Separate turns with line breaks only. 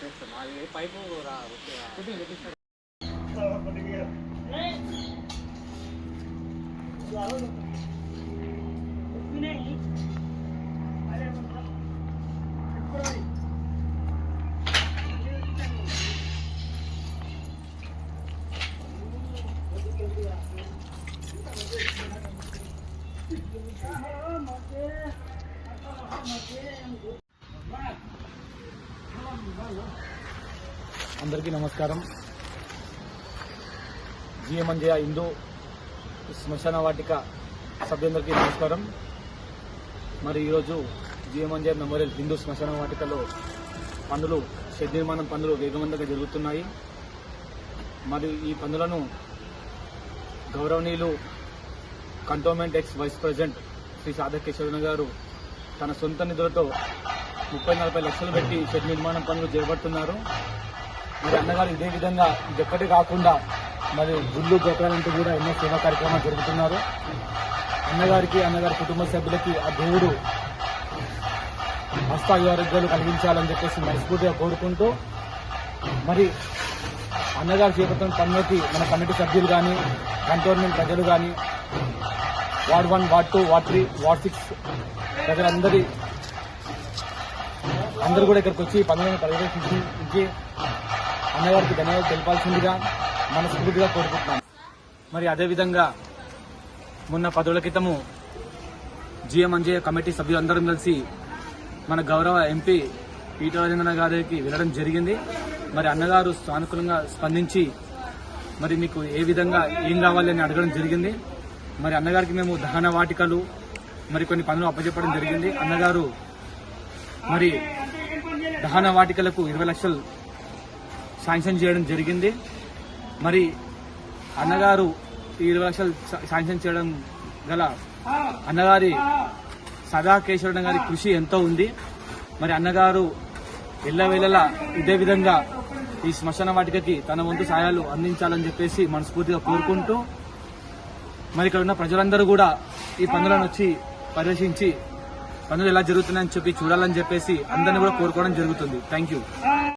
చేస్తాం. అది పైపు
అందరికీ నమస్కారం. జిఎంఎన్జే హిందూ శ్మశాన వాటిక సభ్యులందరికీ నమస్కారం. మరి ఈరోజు జిఎంఎన్జే మెమోరియల్ హిందూ శ్మశాన వాటికలో పనులు షెడ్ నిర్మాణం పనులు వేగవంతంగా జరుగుతున్నాయి. మరి ఈ పనులను గౌరవనీయులు cantonment ex vice president Shri Sadhakeshwaran గారు తన సొంత నిధులతో 30-40 లక్షలు పెట్టి షెడ్ నిర్మాణం పనులు చేపడుతున్నారు. మరి అన్నగారు ఇదే విధంగా ఇదొక్కటి కాకుండా మరి గుళ్ళు గోపురాలంటూ కూడా ఎన్నో సేవా కార్యక్రమాలు జరుగుతున్నారు. అన్నగారికి అన్నగారి కుటుంబ సభ్యులకి ఆ దేవుడు ఆరోగ్యాలు కలిగించాలని చెప్పేసి మనస్ఫూర్తిగా కోరుకుంటూ మరి అన్నగారు చేపట్టిన పనులకి మన కమిటీ సభ్యులు కానీ కంటోన్మెంట్ ప్రజలు కానీ వార్డ్ 1, వార్డ్ 2, వార్డ్ 3, వార్డ్ 6 ప్రజలందరూ కూడా ఇక్కడికి వచ్చి పనులను పర్యవేక్షించి అన్నగారికి ధన్యవాదాలు తెలపాల్సిందిగా మనస్ఫూర్తిగా కోరుకుంటున్నాను. మరి అదేవిధంగా మొన్న 10 రోజుల క్రితము జిఎంఎన్జే కమిటీ సభ్యులందరం కలిసి మన గౌరవ ఎంపీ ఈటల రాజేంద్ర గారికి వెళ్ళడం జరిగింది. మరి అన్నగారు సానుకూలంగా స్పందించి మరి మీకు ఏ విధంగా ఏం కావాలని అడగడం జరిగింది. మరి అన్నగారికి మేము దహన వాటికలు మరి కొన్ని పనులు అప్పచెప్పడం జరిగింది. అన్నగారు మరి దహన వాటికలకు 20 లక్షలు శాంక్షన్ చేయడం జరిగింది. మరి అన్నగారు ఈ 20 లక్షలు శాంక్షన్ చేయడం గల అన్నగారి సదాకేశ్వరణ గారి కృషి ఎంతో ఉంది. మరి అన్నగారు ఎల్లవేళలా ఇదే విధంగా ఈ శ్మశాన వాటికకి తన వంతు సాయాలు అందించాలని చెప్పేసి మనస్ఫూర్తిగా కోరుకుంటూ మరి ఇక్కడ ఉన్న ప్రజలందరూ కూడా ఈ పనులను వచ్చి పర్యవేక్షించి పనులు ఎలా జరుగుతున్నాయని చెప్పి చూడాలని చెప్పేసి అందరినీ కూడా కోరుకోవడం జరుగుతుంది. Thank you.